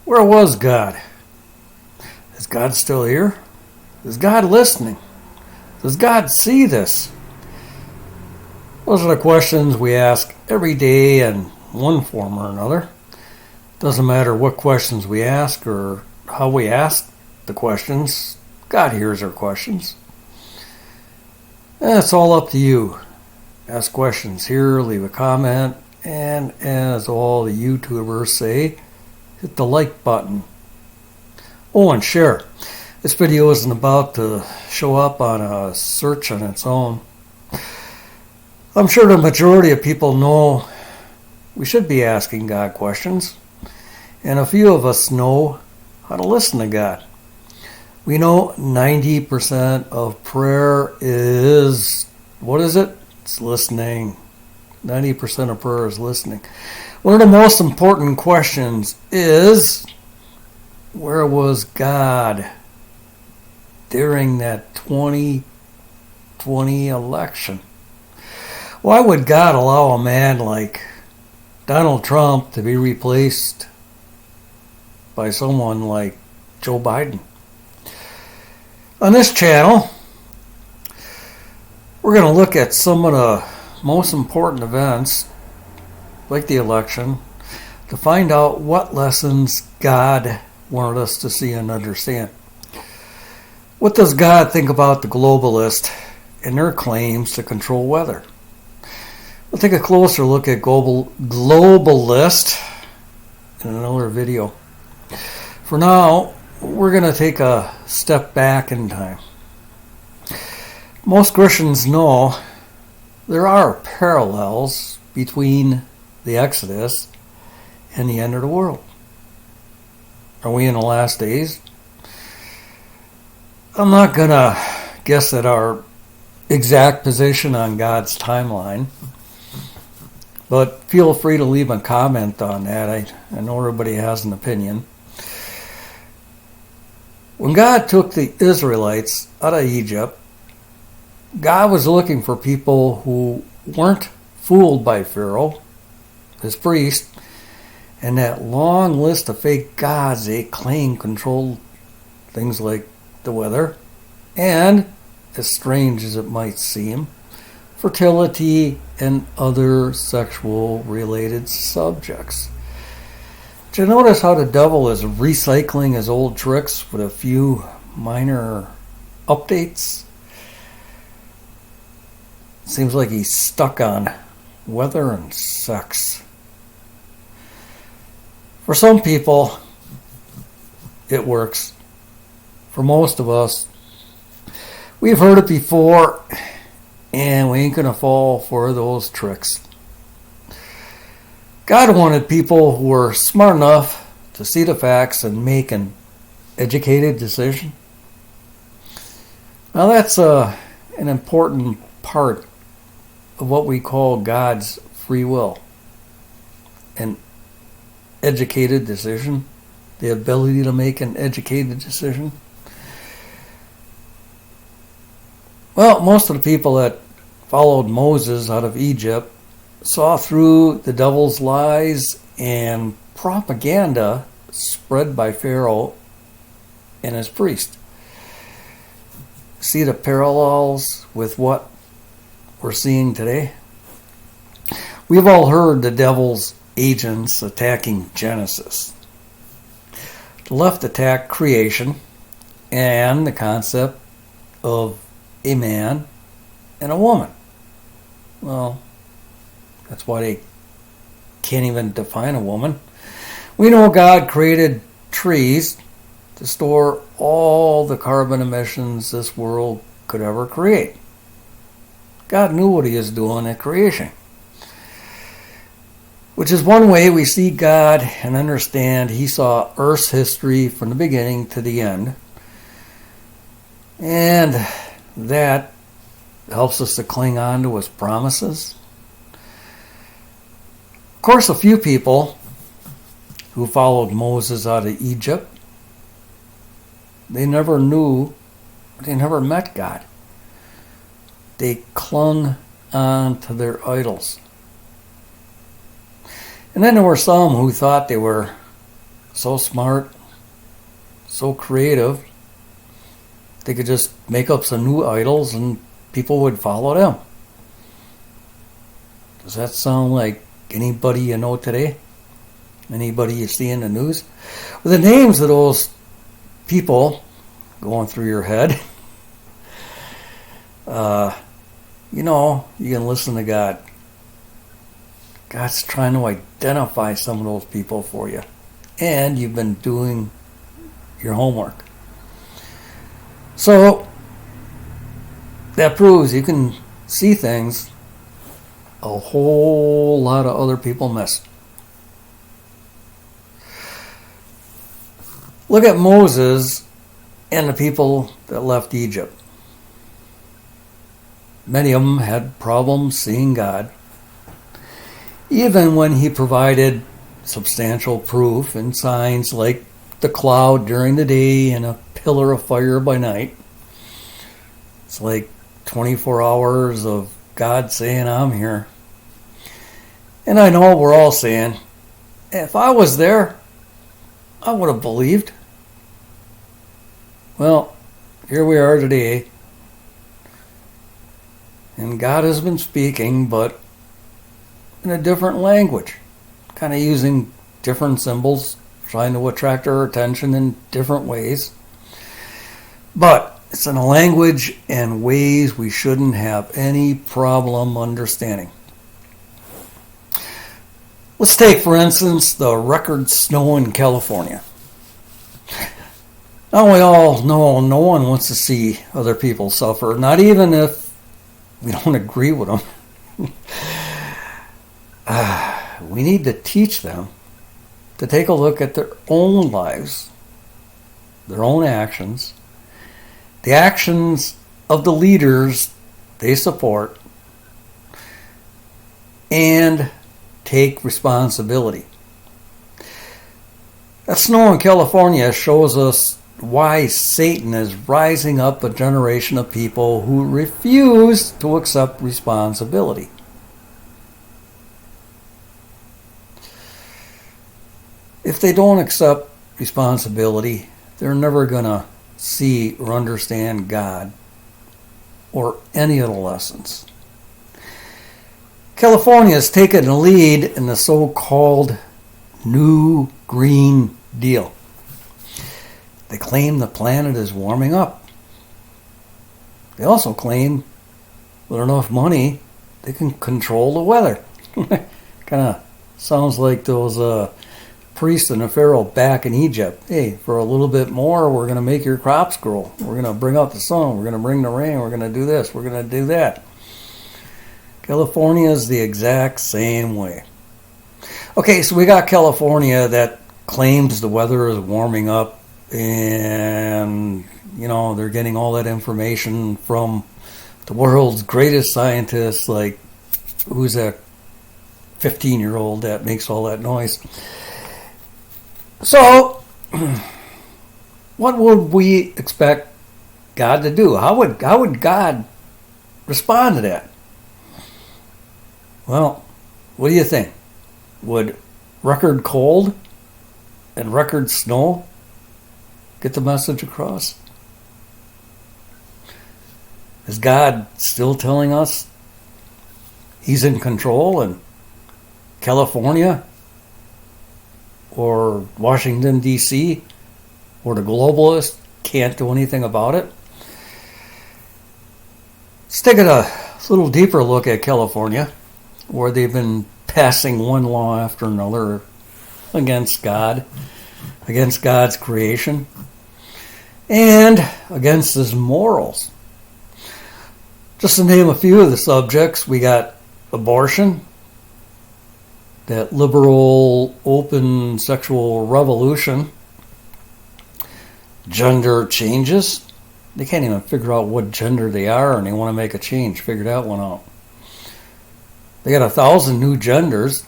Where was God? Is God still here? Is God listening? Does God see this? Those are the questions we ask every day in one form or another. Doesn't matter what questions we ask or how we ask the questions, God hears our questions. And it's all up to you. Ask questions here, leave a comment, and as all the YouTubers say, hit the like button. Oh, and share. This video isn't about to show up on a search on its own. I'm sure the majority of people know we should be asking God questions, and a few of us know how to listen to God. We know 90% of prayer is, what is it? It's listening. 90% of prayer is listening. One of the most important questions is, where was God during that 2020 election? Why would God allow a man like Donald Trump to be replaced by someone like Joe Biden? On this channel, we're going to look at some of the most important events, like the election, to find out what lessons God wanted us to see and understand. What does God think about the globalists and their claims to control weather? We'll take a closer look at globalist in another video. For now, we're going to take a step back in time. Most Christians know there are parallels between the Exodus and the end of the world. Are we in the last days? I'm not going to guess at our exact position on God's timeline, but feel free to leave a comment on that. I know everybody has an opinion. When God took the Israelites out of Egypt, God was looking for people who weren't fooled by Pharaoh, his priest, and that long list of fake gods they claimed controlled things like the weather, and, as strange as it might seem, fertility and other sexual related subjects. Did you notice how the devil is recycling his old tricks with a few minor updates? Seems like he's stuck on weather and sex. For some people, it works. For most of us, we've heard it before, and we ain't going to fall for those tricks. God wanted people who were smart enough to see the facts and make an educated decision. Now that's an important part of what we call God's free will. An educated decision, the ability to make an educated decision. Well, most of the people that followed Moses out of Egypt saw through the devil's lies and propaganda spread by Pharaoh and his priest. See the parallels with what we're seeing today? We've all heard the devil's agents attacking Genesis. The left attacked creation and the concept of a man and a woman. Well, that's why they can't even define a woman. We know God created trees to store all the carbon emissions this world could ever create. God knew what he was doing at creation. Which is one way we see God and understand he saw Earth's history from the beginning to the end. And that helps us to cling on to his promises. Of course, a few people who followed Moses out of Egypt, they never met God. They clung on to their idols. And then there were some who thought they were so smart, so creative, they could just make up some new idols and people would follow them. Does that sound like anybody you know today? Anybody you see in the news? With the names of those people going through your head, you can listen to God. God's trying to identify some of those people for you. And you've been doing your homework. So, that proves you can see things a whole lot of other people miss. Look at Moses and the people that left Egypt. Many of them had problems seeing God, even when he provided substantial proof and signs like the cloud during the day and a pillar of fire by night. It's like 24 hours of God saying, I'm here. And I know we're all saying, if I was there, I would have believed. Well, here we are today. And God has been speaking, but in a different language. Kind of using different symbols, trying to attract our attention in different ways. But it's in a language and ways we shouldn't have any problem understanding. Let's take, for instance, the record snow in California. Now we all know no one wants to see other people suffer, not even if we don't agree with them. We need to teach them to take a look at their own lives, their own actions, the actions of the leaders they support, and take responsibility. That snow in California shows us why Satan is rising up a generation of people who refuse to accept responsibility. If they don't accept responsibility, they're never going to see or understand God or any of the lessons. California has taken the lead in the so-called New Green Deal. They claim the planet is warming up. They also claim with enough money they can control the weather. Kind of sounds like those priests and the Pharaoh back in Egypt. Hey, for a little bit more, we're going to make your crops grow. We're going to bring out the sun. We're going to bring the rain. We're going to do this. We're going to do that. California is the exact same way. Okay, so we got California that claims the weather is warming up, and they're getting all that information from the world's greatest scientists, like who's that 15-year-old that makes all that noise. So what would we expect God to do? How would God respond to that? Well, what do you think? Would record cold and record snow get the message across? Is God still telling us He's in control and California or Washington, D.C. or the globalists can't do anything about it? Let's take a little deeper look at California, where they've been passing one law after another against God, against God's creation, and against His morals. Just to name a few of the subjects, we got abortion, that liberal, open sexual revolution, gender changes. They can't even figure out what gender they are, and they want to make a change. Figure that one out. They got 1,000 new genders,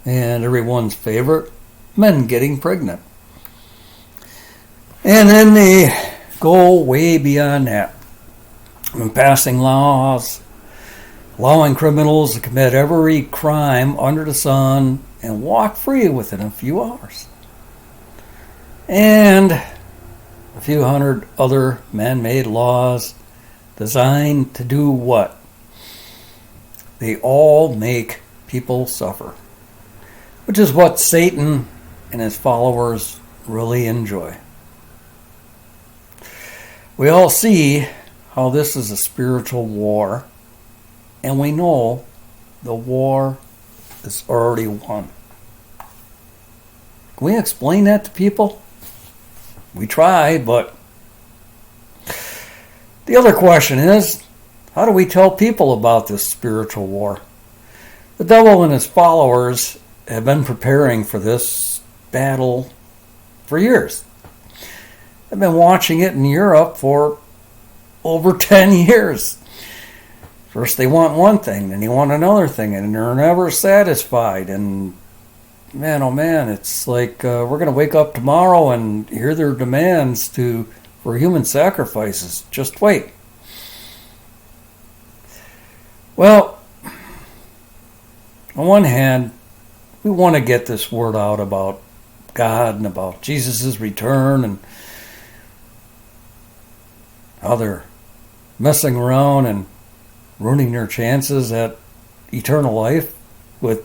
and everyone's favorite, men getting pregnant. And then they go way beyond that, and passing laws allowing criminals to commit every crime under the sun and walk free within a few hours. and a few hundred other man-made laws designed to do what? They all make people suffer, which is what Satan and his followers really enjoy. We all see how this is a spiritual war, and we know the war is already won. Can we explain that to people? We try, but the other question is, how do we tell people about this spiritual war? The devil and his followers have been preparing for this battle for years. I've been watching it in Europe for over 10 years. First they want one thing, then they want another thing, and they're never satisfied. And man, oh man, it's like we're going to wake up tomorrow and hear their demands for human sacrifices. Just wait. Well, on one hand, we want to get this word out about God and about Jesus' return and how they're messing around and ruining their chances at eternal life with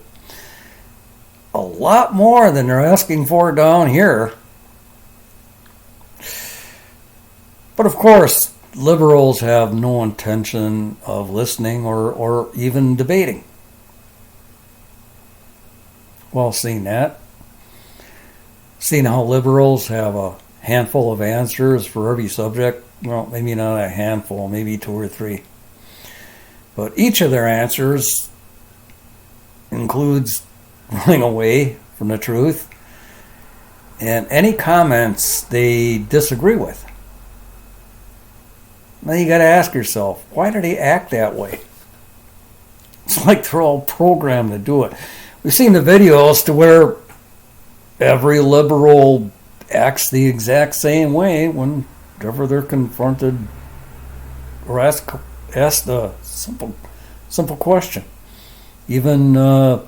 a lot more than they're asking for down here. But of course, liberals have no intention of listening or even debating. Well, seeing how liberals have a handful of answers for every subject, well, maybe not a handful, maybe 2 or 3. But each of their answers includes running away from the truth and any comments they disagree with. Now you got to ask yourself, why do they act that way? It's like they're all programmed to do it. We've seen the videos to where every liberal acts the exact same way whenever they're confronted or asked a simple question. Even a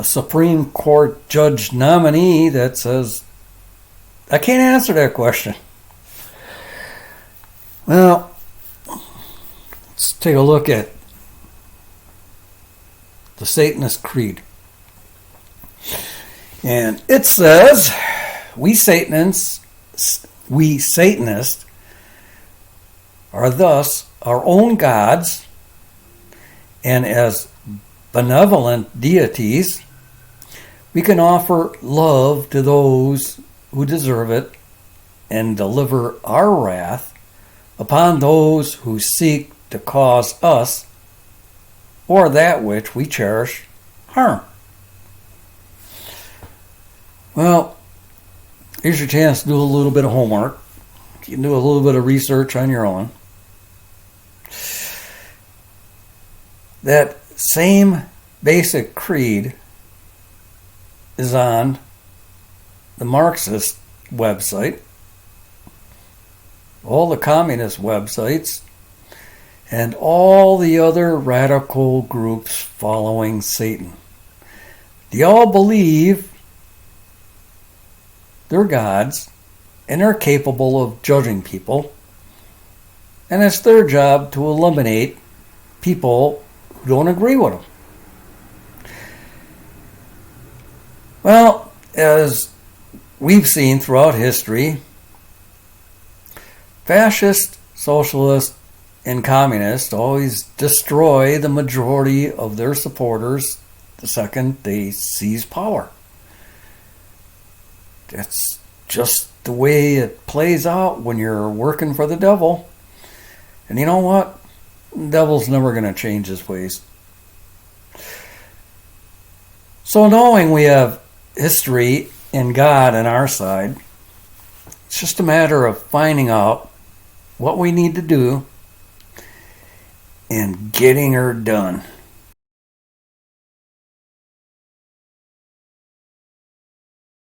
Supreme Court judge nominee that says, I can't answer that question. Well, let's take a look at the Satanist Creed. And it says, we Satanists are thus our own gods, and as benevolent deities, we can offer love to those who deserve it and deliver our wrath upon those who seek to cause us or that which we cherish harm. Well, here's your chance to do a little bit of homework. You can do a little bit of research on your own. That same basic creed is on the Marxist website, all the communist websites, and all the other radical groups following Satan. They all believe they're gods and they're capable of judging people, and it's their job to eliminate people who don't agree with them. Well, as we've seen throughout history, fascist, socialist, and communists always destroy the majority of their supporters the second they seize power. That's just the way it plays out when you're working for the devil. And you know what? The devil's never going to change his ways. So knowing we have history and God on our side, it's just a matter of finding out what we need to do and getting her done.